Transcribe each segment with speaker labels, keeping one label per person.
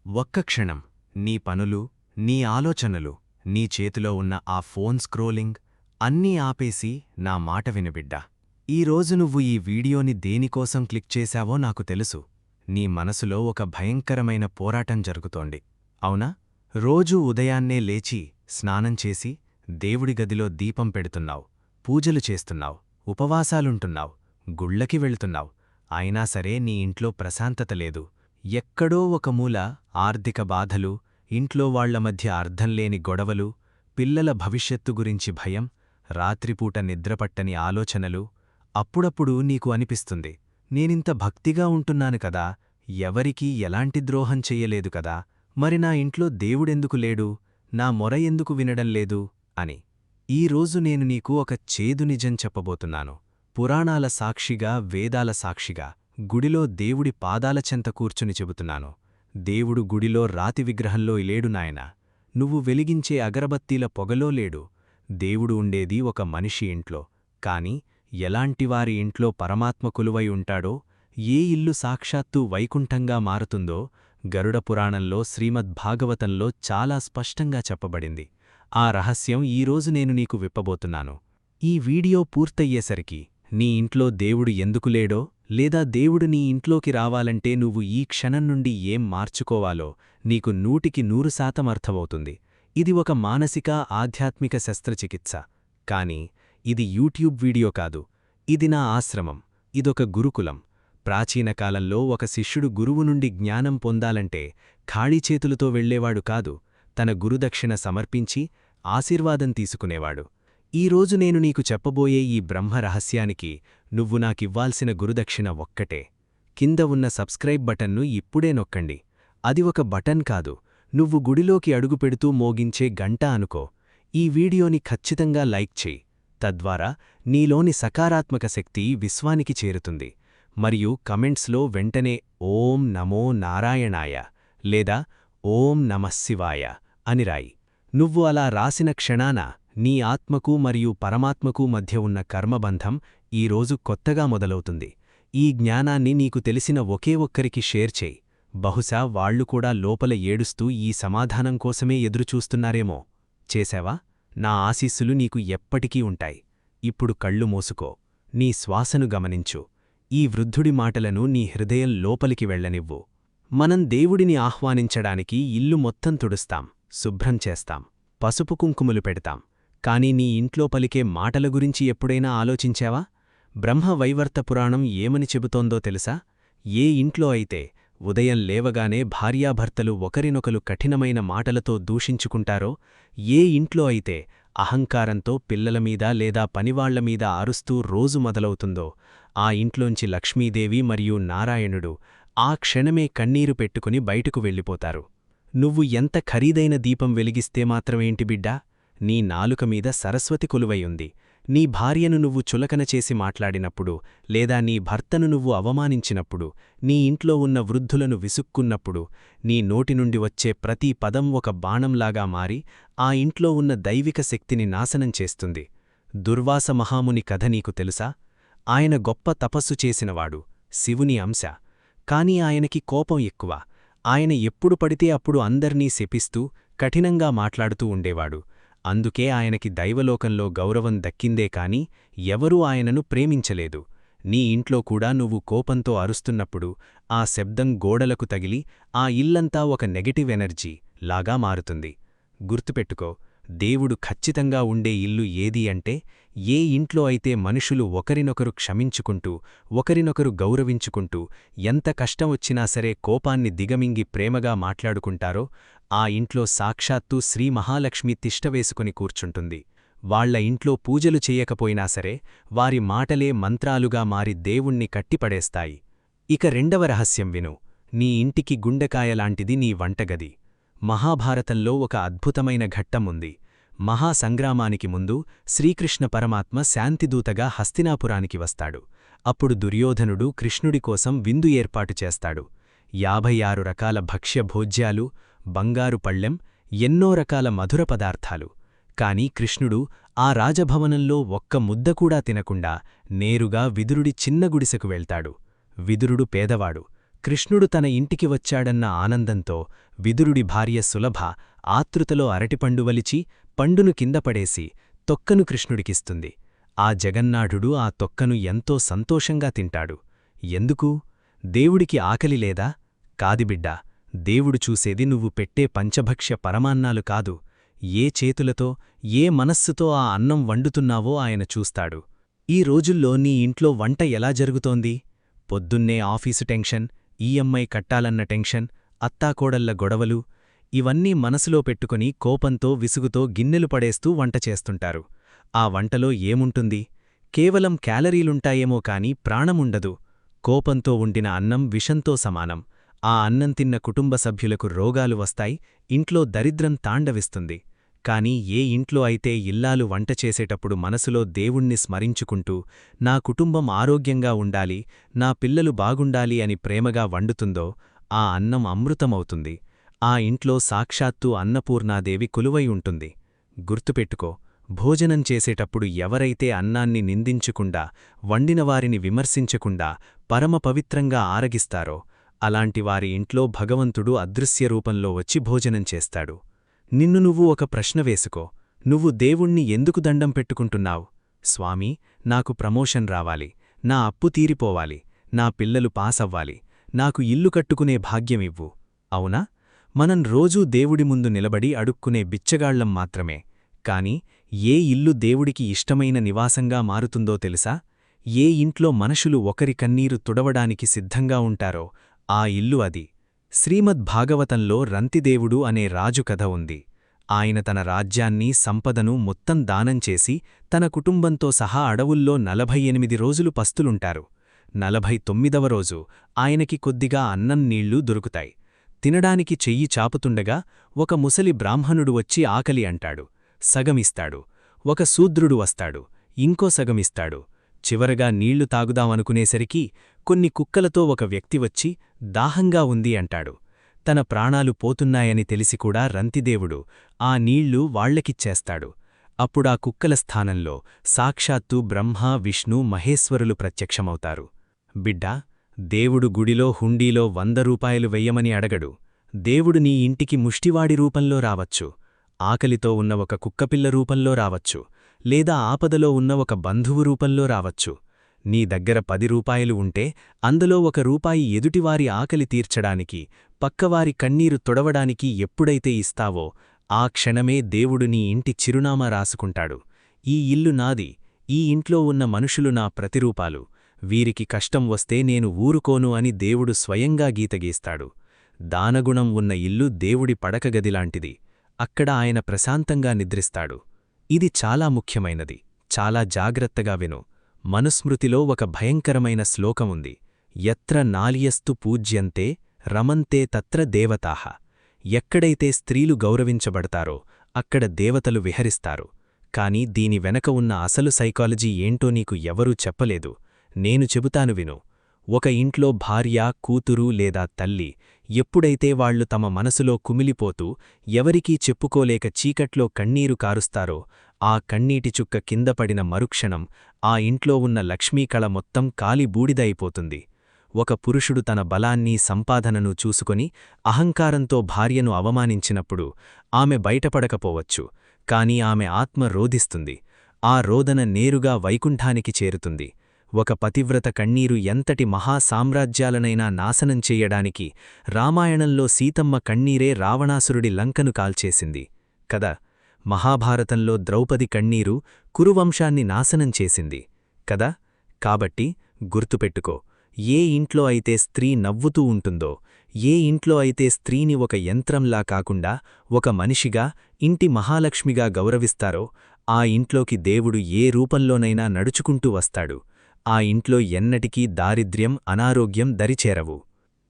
Speaker 1: ఒక్క క్షణం నీ పనులు, నీ ఆలోచనలు, నీ చేతిలో ఉన్న ఆ ఫోన్ స్క్రోలింగ్ అన్నీ ఆపేసి నా మాట వినుబిడ్డా. ఈరోజు నువ్వు ఈ వీడియోని దేనికోసం క్లిక్ చేశావో నాకు తెలుసు. నీ మనసులో ఒక భయంకరమైన పోరాటం జరుగుతోంది, అవునా? రోజూ ఉదయాన్నే లేచి, స్నానం చేసి, దేవుడి గదిలో దీపం పెడుతున్నావు, పూజలు చేస్తున్నావు, ఉపవాసాలుంటున్నావు, గుళ్ళకి వెళ్తున్నావు. అయినా సరే నీ ఇంట్లో ప్రశాంతత లేదు. ఎక్కడో ఒక మూల ఆర్థిక బాధలు, ఇంట్లో వాళ్ల మధ్య అర్థంలేని గొడవలు, పిల్లల భవిష్యత్తు గురించి భయం, రాత్రిపూట నిద్రపట్టని ఆలోచనలు. అప్పుడప్పుడు నీకు అనిపిస్తుంది, నేనింత భక్తిగా ఉంటున్నాను కదా, ఎవరికీ ఎలాంటి ద్రోహం చెయ్యలేదు కదా, మరి నా ఇంట్లో దేవుడెందుకు లేడు, నా మొర ఎందుకు వినడం లేదు అని. ఈరోజు నేను నీకు ఒక చేదు నిజం చెప్పబోతున్నాను. పురాణాల సాక్షిగా, వేదాల సాక్షిగా, గుడిలో దేవుడి పాదాల చెంత కూర్చుని చెబుతున్నాను. దేవుడు గుడిలో రాతి విగ్రహంలో లేడు నాయనా, నువ్వు వెలిగించే అగరబత్తీల పొగలో లేడు. దేవుడు ఉండేది ఒక మనిషి ఇంట్లో. కాని ఎలాంటివారి ఇంట్లో పరమాత్మ కొలువై ఉంటాడో, ఏ ఇల్లు సాక్షాత్తు వైకుంఠంగా మారుతుందో గరుడ పురాణంలో, శ్రీమద్భాగవతంలో చాలా స్పష్టంగా చెప్పబడింది. ఆ రహస్యం ఈరోజు నేను నీకు విప్పబోతున్నాను. ఈ వీడియో పూర్తయ్యేసరికి నీ ఇంట్లో దేవుడు ఎందుకు లేడో, లేదా దేవుడు నీ ఇంట్లోకి రావాలంటే నువ్వు ఈ క్షణం నుండి ఏం మార్చుకోవాలో నీకు 100% అర్థమవుతుంది. ఇది ఒక మానసిక, ఆధ్యాత్మిక శస్త్రచికిత్స. కాని ఇది యూట్యూబ్ వీడియో కాదు. ఇది నా ఆశ్రమం, ఇదొక గురుకులం. ప్రాచీన కాలంలో ఒక శిష్యుడు గురువు నుండి జ్ఞానం పొందాలంటే ఖాళీ చేతులతో వెళ్లేవాడు కాదు, తన గురుదక్షిణ సమర్పించి ఆశీర్వాదం తీసుకునేవాడు. ఈరోజు నేను నీకు చెప్పబోయే ఈ బ్రహ్మ రహస్యానికి నువ్వు నాకివ్వాల్సిన గురుదక్షిణ ఒక్కటే. కింద ఉన్న సబ్స్క్రైబ్ బటన్ను ఇప్పుడే నొక్కండి. అది ఒక బటన్ కాదు, నువ్వు గుడిలోకి అడుగుపెడుతూ మోగించే గంట అనుకో. ఈ వీడియోని ఖచ్చితంగా లైక్ చెయ్, తద్వారా నీలోని సకారాత్మక శక్తి విశ్వానికి చేరుతుంది. మరియు కమెంట్స్లో వెంటనే ఓం నమో నారాయణాయ లేదా ఓం నమఃశివాయ అని రాయి. నువ్వు అలా రాసిన క్షణాన నీ ఆత్మకు మరియు పరమాత్మకు మధ్య ఉన్న కర్మబంధం ఈరోజు కొత్తగా మొదలవుతుంది. ఈ జ్ఞానాన్ని నీకు తెలిసిన ఒకే ఒక్కరికి షేర్ చేయి. బహుశా వాళ్లు కూడా లోపల ఏడుస్తూ ఈ సమాధానం కోసమే ఎదురుచూస్తున్నారేమో. చేశావా? నా ఆశీస్సులు నీకు ఎప్పటికీ ఉంటాయి. ఇప్పుడు కళ్ళు మూసుకో, నీ శ్వాసను గమనించు. ఈ వృద్ధుడి మాటలను నీ హృదయం లోపలికి వెళ్లనివ్వు. మనం దేవుడిని ఆహ్వానించడానికి ఇల్లు మొత్తం తుడుస్తాం, శుభ్రం చేస్తాం, పసుపు కుంకుమలు పెడతాం. కాని నీ ఇంట్లో పలికే మాటల గురించి ఎప్పుడైనా ఆలోచించావా? బ్రహ్మ వైవర్త పురాణం ఏమని చెబుతోందో తెలుసా? ఏ ఇంట్లో అయితే ఉదయం లేవగానే భార్యాభర్తలు ఒకరినొకరు కఠినమైన మాటలతో దూషించుకుంటారో, ఏ ఇంట్లో అయితే అహంకారంతో పిల్లలమీద లేదా పనివాళ్లమీద అరుస్తూ రోజు మొదలవుతుందో, ఆ ఇంట్లోంచి లక్ష్మీదేవి మరియు నారాయణుడు ఆ క్షణమే కన్నీరు పెట్టుకుని బయటకు వెళ్ళిపోతారు. నువ్వు ఎంత ఖరీదైన దీపం వెలిగిస్తే మాత్రమేంటి బిడ్డా? నీ నాలుక మీద సరస్వతి కొలువైయుంది. నీ భార్యను నువ్వు చులకన చేసి మాట్లాడినప్పుడు, లేదా నీ భర్తను నువ్వు అవమానించినప్పుడు, నీ ఇంట్లో ఉన్న వృద్ధులను విసుక్కున్నప్పుడు, నీ నోటి నుండి వచ్చే ప్రతి పదం ఒక బాణంలాగా మారి ఆ ఇంట్లో ఉన్న దైవిక శక్తిని నాశనం చేస్తుంది. దుర్వాస మహాముని కథ నీకు తెలుసా? ఆయన గొప్ప తపస్సు చేసినవాడు, శివుని అంశ. కాని ఆయనకి కోపం ఎక్కువ. ఆయన ఎప్పుడు పడితే అప్పుడు అందర్నీ శపిస్తూ, కఠినంగా మాట్లాడుతూ ఉండేవాడు. అందుకే ఆయనకి దైవలోకంలో గౌరవం దక్కిందే కాని ఎవరూ ఆయనను ప్రేమించలేదు. నీ ఇంట్లో కూడా నువ్వు కోపంతో అరుస్తున్నప్పుడు ఆ శబ్దం గోడలకు తగిలి ఆ ఇల్లంతా ఒక నెగటివ్ ఎనర్జీ లాగా మారుతుంది. గుర్తుపెట్టుకో, దేవుడు ఖచ్చితంగా ఉండే ఇల్లు ఏది అంటే, ఏ ఇంట్లో అయితే మనుషులు ఒకరినొకరు క్షమించుకుంటూ, ఒకరినొకరు గౌరవించుకుంటూ, ఎంత కష్టం వచ్చినా సరే కోపాన్ని దిగమింగి ప్రేమగా మాట్లాడుకుంటారో, ఆ ఇంట్లో సాక్షాత్తు శ్రీ మహాలక్ష్మి తిష్టవేసుకుని కూర్చుంటుంది. వాళ్ల ఇంట్లో పూజలు చేయకపోయినా సరే వారి మాటలే మంత్రాలుగా మారి దేవుణ్ణి కట్టిపడేస్తాయి. ఇక రెండవ రహస్యం విను. నీ ఇంటికి గుండెకాయలాంటిది నీ వంటగది. మహాభారతంలో ఒక అద్భుతమైన ఘట్టముంది. మహాసంగ్రామానికి ముందు శ్రీకృష్ణ పరమాత్మ శాంతిదూతగా హస్తినాపురానికి వస్తాడు. అప్పుడు దుర్యోధనుడు కృష్ణుడి కోసం విందు ఏర్పాటు చేస్తాడు. 56 రకాల భక్ష్య భోజ్యాలు, బంగారు పళ్ళెం, ఎన్నో రకాల మధుర పదార్థాలు. కాని కృష్ణుడు ఆ రాజభవనంలో ఒక్క ముద్దకూడా తినకుండా నేరుగా విదురుడి చిన్న గుడిసెకు వెళ్తాడు. విదురుడు పేదవాడు, కృష్ణుడు తన ఇంటికి వచ్చాడన్న ఆనందంతో విదురుడి భార్య సులభ ఆతృతలో అరటిపండు వలిచి పండును కిందపడేసి తొక్కను కృష్ణుడికిస్తుంది. ఆ జగన్నాథుడు ఆ తొక్కను ఎంతో సంతోషంగా తింటాడు. ఎందుకు? దేవుడికి ఆకలి లేదా? కాదిబిడ్డా, దేవుడు చూసేది నువ్వు పెట్టే పంచభక్ష్య పరమాన్నాలు కాదు. ఏ చేతులతో, ఏ మనస్సుతో ఆ అన్నం వండుతున్నావో ఆయన చూస్తాడు. ఈ రోజుల్లో నీ ఇంట్లో వంట ఎలా జరుగుతోంది? పొద్దున్నే ఆఫీసు టెన్షన్, ఈఎంఐ కట్టాలన్న టెన్షన్, అత్తాకోడళ్ల గొడవలు, ఇవన్నీ మనసులో పెట్టుకుని కోపంతో విసుగుతో గిన్నెలు పడేస్తూ వంట చేస్తుంటారు. ఆ వంటలో ఏముంటుంది? కేవలం క్యాలరీలుంటాయేమో కాని ప్రాణముండదు. కోపంతో వండిన అన్నం విషంతో సమానం. ఆ అన్నం తిన్న కుటుంబ సభ్యులకు రోగాలు వస్తాయి, ఇంట్లో దరిద్రం తాండవిస్తుంది. కాని ఏ ఇంట్లో అయితే ఇల్లాలు వంట చేసేటప్పుడు మనసులో దేవుణ్ణి స్మరించుకుంటూ నా కుటుంబం ఆరోగ్యంగా ఉండాలి, నా పిల్లలు బాగుండాలి అని ప్రేమగా వండుతుందో ఆ అన్నం అమృతమవుతుంది. ఆ ఇంట్లో సాక్షాత్తు అన్నపూర్ణాదేవి కొలువై ఉంటుంది. గుర్తుపెట్టుకో, భోజనం చేసేటప్పుడు ఎవరైతే అన్నాన్ని నిందించకుండా, వండినవారిని విమర్శించకుండా పరమ పవిత్రంగా ఆరగిస్తారో అలాంటి వారి ఇంట్లో భగవంతుడు అదృశ్యరూపంలో వచ్చి భోజనం చేస్తాడు. నిన్ను నువ్వు ఒక ప్రశ్న వేసుకో. నువ్వు దేవుణ్ణి ఎందుకు దండం పెట్టుకుంటున్నావు? స్వామీ, నాకు ప్రమోషన్ రావాలి, నా అప్పు తీరిపోవాలి, నా పిల్లలు పాసవ్వాలి, నాకు ఇల్లు కట్టుకునే భాగ్యమివ్వు. అవునా? మనం రోజూ దేవుడి ముందు నిలబడి అడుక్కునే బిచ్చగాళ్లం మాత్రమే. కాని ఏ ఇల్లు దేవుడికి ఇష్టమైన నివాసంగా మారుతుందో తెలుసా? ఏ ఇంట్లో మనుషులు ఒకరి కన్నీరు తుడవడానికి సిద్ధంగా ఉంటారో ఆ ఇల్లు అది. శ్రీమద్ భాగవతంలో రంతిదేవుడు అనే రాజు కథ ఉంది. ఆయన తన రాజ్యాన్ని, సంపదను మొత్తం దానం చేసి తన కుటుంబంతో సహా అడవుల్లో 48 రోజులు పస్తులుంటారు. 49వ రోజు ఆయనకి కొద్దిగా అన్నం నీళ్లు దొరుకుతాయి. తినడానికి చెయ్యి చాపుతుండగా ఒక ముసలి బ్రాహ్మణుడు వచ్చి ఆకలి అంటాడు. సగమిస్తాడు. ఒక శూద్రుడు వస్తాడు, ఇంకో సగమిస్తాడు. చివరగా నీళ్లు తాగుదామనుకునేసరికి కొన్ని కుక్కలతో ఒక వ్యక్తి వచ్చి దాహంగా ఉంది అంటాడు. తన ప్రాణాలు పోతున్నాయని తెలిసికూడా రంతిదేవుడు ఆ నీళ్లు వాళ్లకిచ్చేస్తాడు. అప్పుడా కుక్కల స్థానంలో సాక్షాత్తు బ్రహ్మ, విష్ణు, మహేశ్వరులు ప్రత్యక్షమవుతారు. బిడ్డా, దేవుడు గుడిలో హుండీలో 100 రూపాయలు వెయ్యమని అడగడు. దేవుడు నీ ఇంటికి ముష్టివాడి రూపంలో రావచ్చు, ఆకలితో ఉన్న ఒక కుక్కపిల్ల రూపంలో రావచ్చు, లేదా ఆపదలో ఉన్న ఒక బంధువు రూపంలో రావచ్చు. నీ దగ్గర 10 రూపాయలు ఉంటే అందులో 1 రూపాయి ఎదుటివారి ఆకలి తీర్చడానికి, పక్కవారి కన్నీరు తొడవడానికి ఎప్పుడైతే ఇస్తావో ఆ క్షణమే దేవుడు నీ ఇంటి చిరునామా రాసుకుంటాడు. ఈ ఇల్లు నాది, ఈ ఇంట్లో ఉన్న మనుషులు నా ప్రతిరూపాలు, వీరికి కష్టం వస్తే నేను ఊరుకోను అని దేవుడు స్వయంగా గీతగీస్తాడు. దానగుణం ఉన్న ఇల్లు దేవుడి పడకగదిలాంటిది. అక్కడ ఆయన ప్రశాంతంగా నిద్రిస్తాడు. ఇది చాలా ముఖ్యమైనది. చాలా జాగ్రత్తగా విను. మనుస్మృతిలో ఒక భయంకరమైన శ్లోకముంది. యత్ర నాల్యస్తు పూజ్యంతే రమంతే తత్ర దేవతాః. ఎక్కడైతే స్త్రీలు గౌరవించబడతారో అక్కడ దేవతలు విహరిస్తారు. కాని దీని వెనక ఉన్న అసలు సైకాలజీ ఏంటో నీకు ఎవరూ చెప్పలేదు. నేను చెబుతాను విను. ఒక ఇంట్లో భార్య, కూతురు లేదా తల్లి ఎప్పుడైతే వాళ్లు తమ మనసులో కుమిలిపోతూ ఎవరికీ చెప్పుకోలేక చీకట్లో కన్నీరు కారుస్తారో ఆ కన్నీటి చుక్క కిందపడిన మరుక్షణం ఆ ఇంట్లో ఉన్న లక్ష్మీకళ మొత్తం కాలి బూడిదైపోతుంది. ఒక పురుషుడు తన బలాన్ని, సంపాదనను చూసుకొని అహంకారంతో భార్యను అవమానించినప్పుడు ఆమె బయటపడకపోవచ్చు, కాని ఆమె ఆత్మ రోధిస్తుంది. ఆ రోదన నేరుగా వైకుంఠానికి చేరుతుంది. ఒక పతివ్రత కన్నీరు ఎంతటి మహాసామ్రాజ్యాలనైనా నాశనం చెయ్యడానికి రామాయణంలో సీతమ్మ కన్నీరే రావణాసురుడి లంకను కాల్చేసింది కదా. మహాభారతంలో ద్రౌపది కన్నీరు కురువంశాన్ని నాశనం చేసింది కదా. కాబట్టి గుర్తుపెట్టుకో, ఏ ఇంట్లో అయితే స్త్రీ నవ్వుతూ ఉంటుందో, ఏ ఇంట్లో అయితే స్త్రీని ఒక యంత్రంలా కాకుండా ఒక మనిషిగా, ఇంటి మహాలక్ష్మిగా గౌరవిస్తారో ఆ ఇంట్లోకి దేవుడు ఏ రూపంలోనైనా నడుచుకుంటూ వస్తాడు. ఆ ఇంట్లో ఎన్నటికీ దారిద్ర్యం, అనారోగ్యం దరిచేరవు.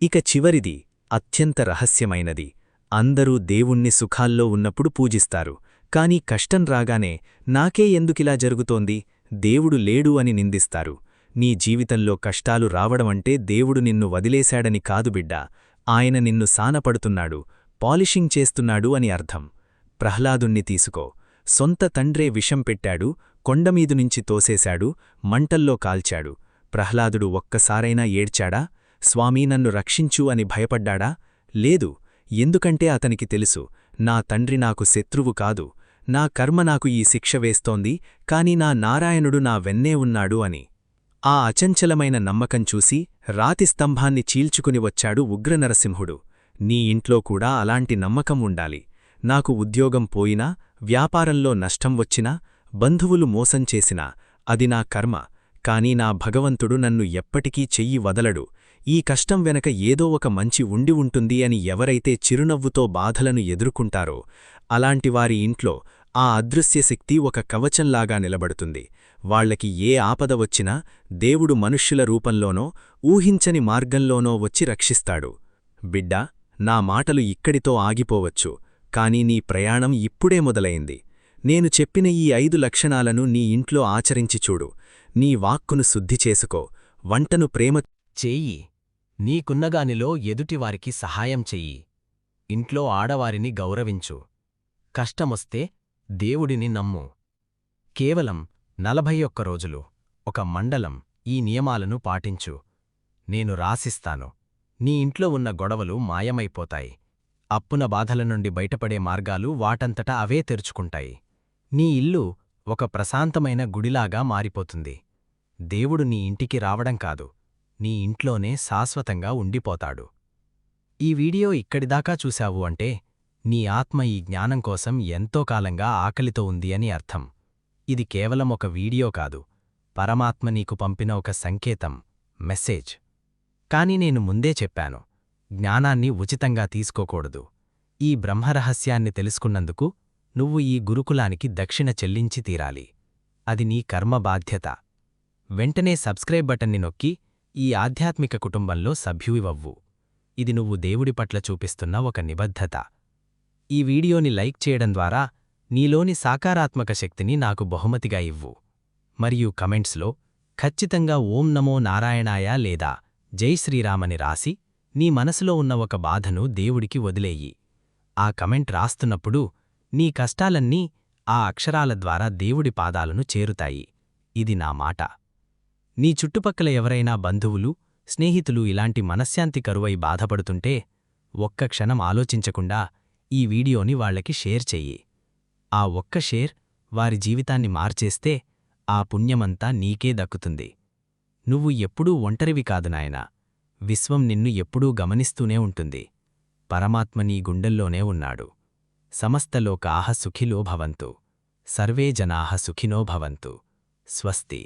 Speaker 1: ఇక చివరిది అత్యంత రహస్యమైనది. అందరూ దేవుణ్ణి సుఖాల్లో ఉన్నప్పుడు పూజిస్తారు. కాని కష్టం రాగానే నాకే ఎందుకిలా జరుగుతోంది, దేవుడు లేడు అని నిందిస్తారు. నీ జీవితంలో కష్టాలు రావడమంటే దేవుడు నిన్ను వదిలేశాడని కాదు బిడ్డా, ఆయన నిన్ను సానపడుతున్నాడు, పాలిషింగ్ చేస్తున్నాడు అని అర్థం. ప్రహ్లాదుణ్ణి తీసుకో. సొంత తండ్రే విషం పెట్టాడు, కొండమీదునుంచి తోసేశాడు, మంటల్లో కాల్చాడు. ప్రహ్లాదుడు ఒక్కసారైనా ఏడ్చాడా?
Speaker 2: స్వామీ నన్ను రక్షించు అని భయపడ్డాడా? లేదు, ఎందుకంటే అతనికి తెలుసు, నా తండ్రి నాకు శత్రువు కాదు, నా కర్మ నాకు ఈ శిక్ష వేస్తోంది, కాని నా నారాయణుడు నా వెన్నే ఉన్నాడు అని. ఆ అచంచలమైన నమ్మకం చూసి రాతి స్తంభాన్ని చీల్చుకుని వచ్చాడు ఉగ్రనరసింహుడు. నీ ఇంట్లో కూడా అలాంటి నమ్మకం ఉండాలి. నాకు ఉద్యోగం పోయినా, వ్యాపారంలో నష్టం వచ్చినా, బంధువులు మోసం చేసినా అది నా కర్మ, కాని నా భగవంతుడు నన్ను ఎప్పటికీ చెయ్యి వదలడు. ఈ కష్టం వెనక ఏదో ఒక మంచి ఉండి ఉంటుంది అని ఎవరైతే చిరునవ్వుతో బాధలను ఎదుర్కొంటారో అలాంటివారి ఇంట్లో ఆ అదృశ్యశక్తి ఒక కవచంలాగా నిలబడుతుంది. వాళ్లకి ఏ ఆపద వచ్చినా దేవుడు మనుష్యుల రూపంలోనో ఊహించని మార్గంలోనో వచ్చి రక్షిస్తాడు. బిడ్డా, నా మాటలు ఇక్కడితో ఆగిపోవచ్చు, కాని నీ ప్రయాణం ఇప్పుడే మొదలైంది. నేను చెప్పిన ఈ 5 లక్షణాలను నీ ఇంట్లో ఆచరించి చూడు. నీ వాక్కును శుద్ధి చేసుకో, వంటను ప్రేమ
Speaker 1: చెయ్యి, నీకున్నగానిలో ఎదుటివారికి సహాయం చెయ్యి, ఇంట్లో ఆడవారిని గౌరవించు, కష్టమొస్తే దేవుడిని నమ్ము. కేవలం 41 రోజులు, ఒక మండలం ఈ నియమాలను పాటించు. నేను రాసిస్తాను, నీ ఇంట్లో ఉన్న గొడవలు మాయమైపోతాయి. అప్పున బాధల నుండి బయటపడే మార్గాలు వాటంతటా అవే తెరుచుకుంటాయి. నీ ఇల్లు ఒక ప్రశాంతమైన గుడిలాగా మారిపోతుంది. దేవుడు నీ ఇంటికి రావడం కాదు, నీ ఇంట్లోనే శాశ్వతంగా ఉండిపోతాడు. ఈ వీడియో ఇక్కడిదాకా చూశావు అంటే నీ ఆత్మ ఈ జ్ఞానం కోసం ఎంతో కాలంగా ఆకలితో ఉంది అని అర్థం. ఇది కేవలం ఒక వీడియో కాదు, పరమాత్మ నీకు పంపిన ఒక సంకేతం, మెసేజ్. కాని నేను ముందే చెప్పాను, జ్ఞానాన్ని ఉచితంగా తీసుకోకూడదు. ఈ బ్రహ్మరహస్యాన్ని తెలుసుకున్నందుకు నువ్వు ఈ గురుకులానికి దక్షిణ చెల్లించి తీరాలి. అది నీ కర్మ బాధ్యత. వెంటనే సబ్స్క్రైబ్ బటన్ని నొక్కి ఈ ఆధ్యాత్మిక కుటుంబంలో సభ్యునివవ్వు. ఇది నువ్వు దేవుడి పట్ల చూపిస్తున్న ఒక నిబద్ధత. ఈ వీడియోని లైక్ చేయడం ద్వారా నీలోని సాకారాత్మక శక్తిని నాకు బహుమతిగా ఇవ్వు. మరియు కమెంట్స్లో ఖచ్చితంగా ఓం నమో నారాయణాయ లేదా జై శ్రీరామని రాసి నీ మనసులో ఉన్న ఒక బాధను దేవుడికి వదిలేయి. ఆ కమెంట్ రాస్తున్నప్పుడు నీ కష్టాలన్నీ ఆ అక్షరాల ద్వారా దేవుడి పాదాలను చేరుతాయి. ఇది నా మాట. నీ చుట్టుపక్కల ఎవరైనా బంధువులు, స్నేహితులు ఇలాంటి మనశ్శాంతి కరువై బాధపడుతుంటే ఒక్క క్షణం ఆలోచించకుండా ఈ వీడియోని వాళ్లకి షేర్ చెయ్యి. ఆ ఒక్క షేర్ వారి జీవితాన్ని మార్చేస్తే ఆ పుణ్యమంతా నీకే దక్కుతుంది. నువ్వు ఎప్పుడూ ఒంటరివి కాదు నాయనా. విశ్వం నిన్ను ఎప్పుడూ గమనిస్తూనే ఉంటుంది. పరమాత్మ నీ గుండెల్లోనే ఉన్నాడు. సమస్తలోకాః సుఖినో భవంతు. సర్వే జనాః సుఖినో భవంతు. స్వస్తి.